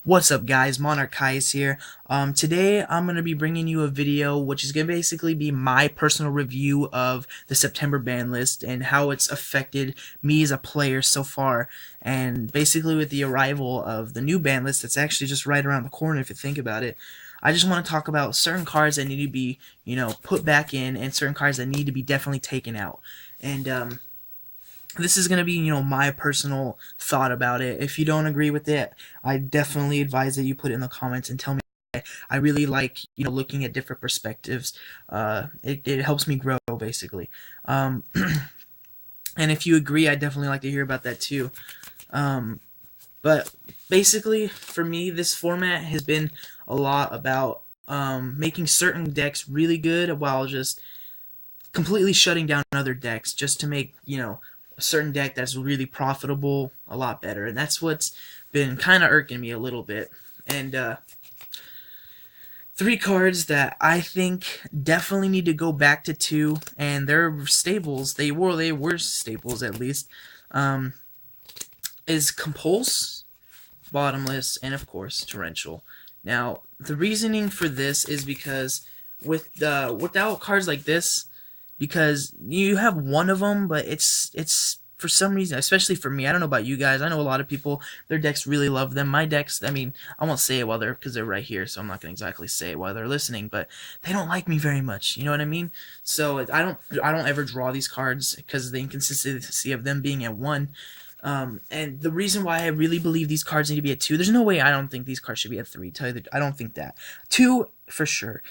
What's up guys, Monarch Caius here. Today I'm going to be bringing you a video which is going to basically be my personal review of the September ban list and how it's affected me as a player so far. And basically with the arrival of the new ban list that's actually just right around the corner if you think about it, I just want to talk about certain cards that need to be, put back in and certain cards that need to be definitely taken out. And this is going to be, my personal thought about it. If you don't agree with it, I definitely advise that you put it in the comments and tell me. I really like, looking at different perspectives. It helps me grow, basically. And if you agree, I'd definitely like to hear about that, too. But basically, for me, this format has been a lot about making certain decks really good while just completely shutting down other decks just to make, a certain deck that's really profitable a lot better. And that's what's been kind of irking me a little bit. And three cards that I think definitely need to go back to two, and they're staples. They were staples at least. Is Compulse, Bottomless, and of course Torrential. Now the reasoning for this is because without cards like this, because you have one of them, but it's for some reason, especially for me, I don't know about you guys, I know a lot of people, their decks really love them. My decks, I mean, I won't say it while because they're right here, so I'm not going to exactly say it while they're listening, but they don't like me very much, you know what I mean? So I don't ever draw these cards because of the inconsistency of them being at 1. And the reason why I really believe these cards need to be at 2, there's no way I don't think these cards should be at 3, I don't think that. 2, for sure.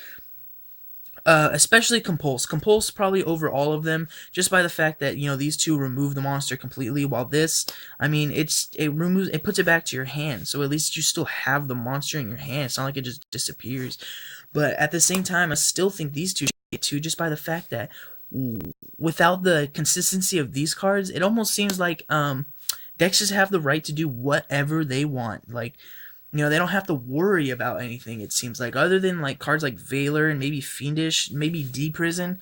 Especially Compulse. Compulse probably over all of them, just by the fact that these two remove the monster completely, while this, I mean, it puts it back to your hand, so at least you still have the monster in your hand. It's not like it just disappears. But at the same time, I still think these two should get 2, just by the fact that without the consistency of these cards, it almost seems like decks just have the right to do whatever they want. Like, they don't have to worry about anything, it seems like, other than like cards like Valor and maybe Fiendish, maybe D-Prison.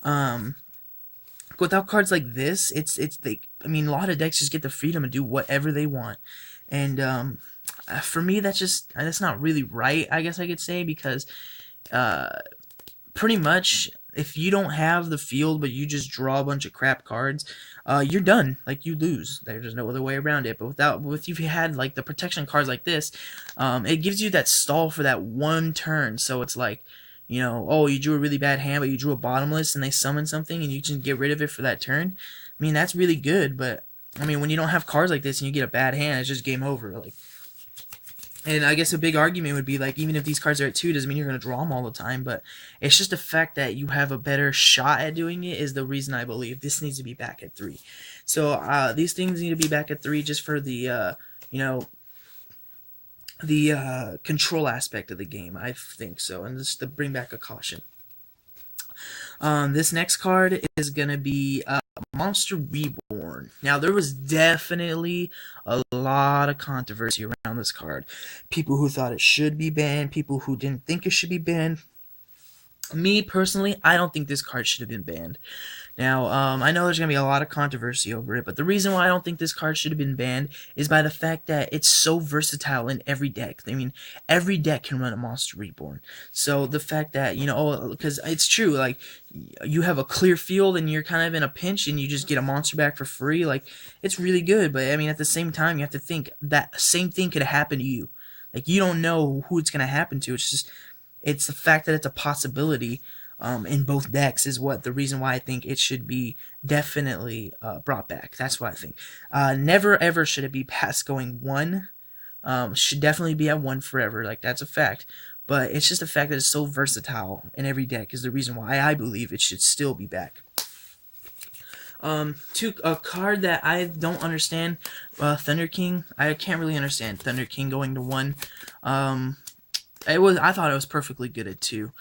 Without cards like this, it's like, I mean, a lot of decks just get the freedom to do whatever they want. And for me, that's not really right, I guess I could say, because pretty much if you don't have the field but you just draw a bunch of crap cards, you're done. Like, you lose. There's no other way around it. But if you had like the protection cards like this, it gives you that stall for that one turn. So it's like, oh, you drew a really bad hand, but you drew a bottomless and they summon something and you can get rid of it for that turn. I mean, that's really good, but I mean, when you don't have cards like this and you get a bad hand, it's just game over. Like, and I guess a big argument would be, like, even if these cards are at 2, doesn't mean you're going to draw them all the time, but it's just the fact that you have a better shot at doing it is the reason I believe this needs to be back at 3. So these things need to be back at 3 just for the, control aspect of the game, I think so, and just to bring back a caution. This next card is going to be Monster Reborn. Now, there was definitely a lot of controversy around this card. People who thought it should be banned, people who didn't think it should be banned. Me, personally, I don't think this card should have been banned. Now, I know there's going to be a lot of controversy over it, but the reason why I don't think this card should have been banned is by the fact that it's so versatile in every deck. I mean, every deck can run a Monster Reborn. So the fact that, because it's true, like, you have a clear field and you're kind of in a pinch and you just get a monster back for free, like, it's really good. But, I mean, at the same time, you have to think that same thing could happen to you. Like, you don't know who it's going to happen to. It's the fact that it's a possibility in both decks is the reason why I think it should be definitely brought back. That's what I think. Never ever should it be past going 1. Should definitely be at 1 forever. Like, that's a fact. But it's just the fact that it's so versatile in every deck is the reason why I believe it should still be back. To a card that I don't understand, Thunder King. I can't really understand Thunder King going to 1. I thought it was perfectly good at 2.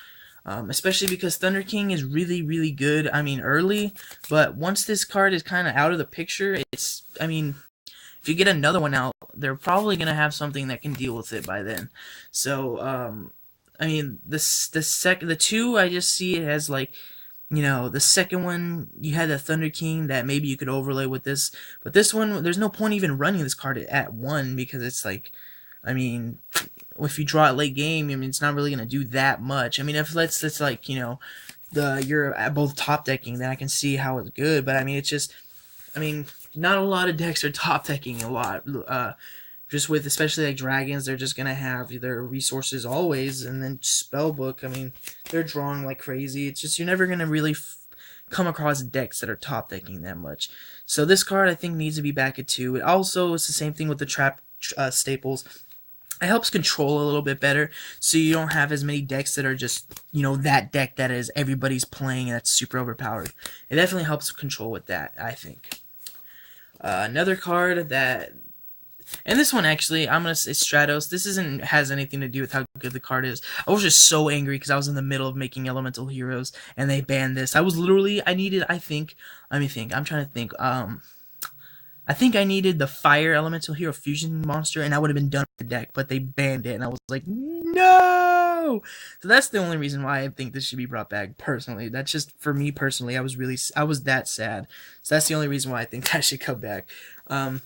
Especially because Thunder King is really, really good, I mean, early, but once this card is kind of out of the picture, I mean, if you get another one out, they're probably going to have something that can deal with it by then. So, I mean, the 2, I just see it as, like, the second one, you had the Thunder King that maybe you could overlay with this, but this one, there's no point even running this card at 1, because it's like, I mean, if you draw it late game, I mean, it's not really gonna do that much. I mean, if it's like, you know, you're at both top decking, then I can see how it's good. But I mean, it's just, I mean, not a lot of decks are top decking a lot. Just with especially like dragons, they're just gonna have their resources always, and then spellbook. I mean, they're drawing like crazy. It's just you're never gonna really come across decks that are top decking that much. So this card I think needs to be back at 2. It also is the same thing with the trap staples. It helps control a little bit better, so you don't have as many decks that are just, you know, that deck that is everybody's playing and that's super overpowered. It definitely helps control with that, I think. Another card that, and this one actually, I'm gonna say Stratos. This isn't has anything to do with how good the card is. I was just so angry because I was in the middle of making Elemental Heroes and they banned this. I was literally, I needed, I think, let me think. I'm trying to think. I think I needed the Fire Elemental Hero Fusion monster, and I would have been done with the deck, but they banned it, and I was like, no! So that's the only reason why I think this should be brought back, personally. That's just, for me personally, I was that sad. So that's the only reason why I think that should come back. A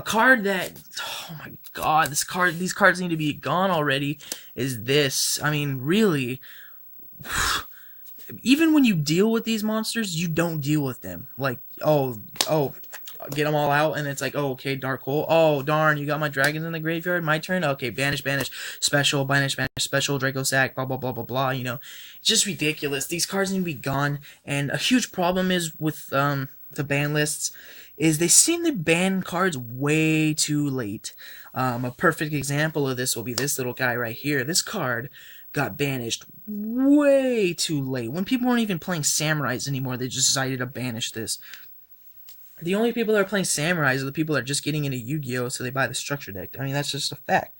card that, oh my god, these cards need to be gone already, is this. I mean, really, even when you deal with these monsters, you don't deal with them. Like, oh, get them all out, and it's like, oh, okay, Dark Hole. Oh, darn, you got my dragons in the graveyard. My turn? Okay, banish, special, banish, special, Draco Sack, blah, blah, blah, blah, blah, you know. It's just ridiculous. These cards need to be gone, and a huge problem is with, the ban lists, is they seem to ban cards way too late. A perfect example of this will be this little guy right here. This card got banished way too late. When people weren't even playing Samurais anymore, they just decided to banish this. The only people that are playing Samurais are the people that are just getting into Yu-Gi-Oh! So they buy the structure deck. I mean, that's just a fact.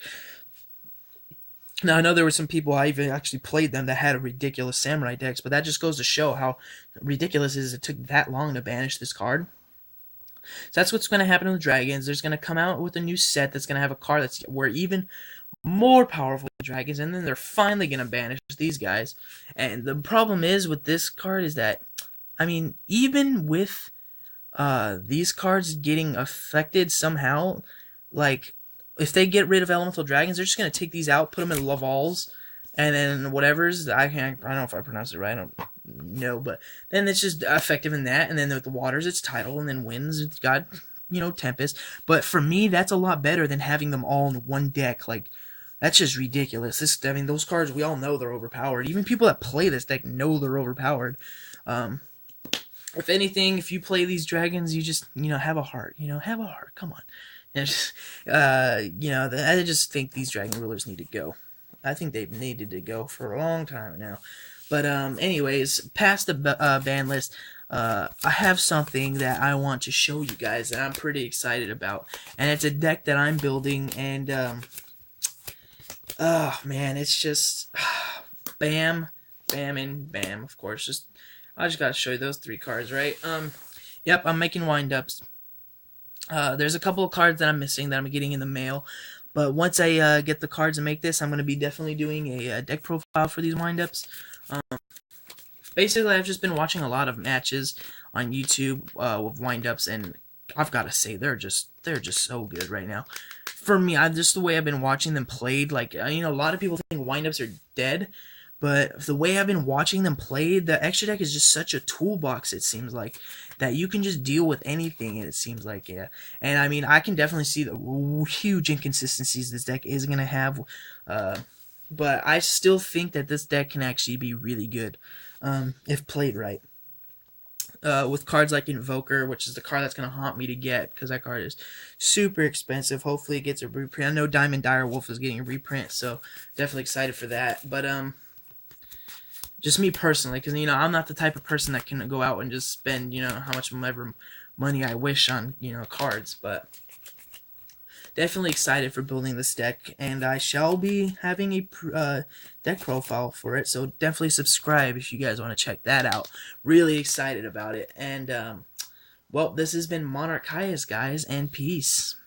Now, I know there were some people, I even actually played them, that had ridiculous Samurai decks, but that just goes to show how ridiculous it is it took that long to banish this card. So that's what's going to happen with Dragons. There's going to come out with a new set that's going to have a card that's where even more powerful Dragons, and then they're finally going to banish these guys. And the problem is with this card is that, I mean, even with these cards getting affected somehow, like, if they get rid of Elemental Dragons, they're just going to take these out, put them in Lavals, and then whatever's, I don't know if I pronounced it right, I don't know, but then it's just effective in that, and then with the Waters, it's Tidal, and then Winds, it's got, you know, Tempest. But for me, that's a lot better than having them all in one deck. Like, that's just ridiculous. I mean, those cards, we all know they're overpowered. Even people that play this deck know they're overpowered. If anything, if you play these dragons, you just, you know, have a heart. You know, have a heart. Come on. And just, you know, I just think these dragon rulers need to go. I think they've needed to go for a long time now. But anyways, past the ban list, I have something that I want to show you guys that I'm pretty excited about, and it's a deck that I'm building, and oh man, it's just bam, bam, and bam. Of course, I just gotta show you those 3 cards, right? Yep, I'm making wind-ups. There's a couple of cards that I'm missing that I'm getting in the mail. But once I get the cards and make this, I'm going to be definitely doing a deck profile for these wind-ups. Basically, I've just been watching a lot of matches on YouTube with wind-ups, and I've got to say, they're just so good right now. For me, just the way I've been watching them played, like, you know, a lot of people think wind-ups are dead, but the way I've been watching them played, the extra deck is just such a toolbox, it seems like, that you can just deal with anything, it seems like, yeah. And, I mean, I can definitely see the huge inconsistencies this deck is going to have, but I still think that this deck can actually be really good, if played right. With cards like Invoker, which is the card that's going to haunt me to get, because that card is super expensive. Hopefully it gets a reprint. I know Diamond Dire Wolf is getting a reprint, so definitely excited for that. But, just me personally, because, you know, I'm not the type of person that can go out and just spend, you know, how much ever money I wish on, you know, cards, but definitely excited for building this deck, and I shall be having a deck profile for it, so definitely subscribe if you guys want to check that out. Really excited about it, and, well, this has been Monarch Caius, guys, and peace.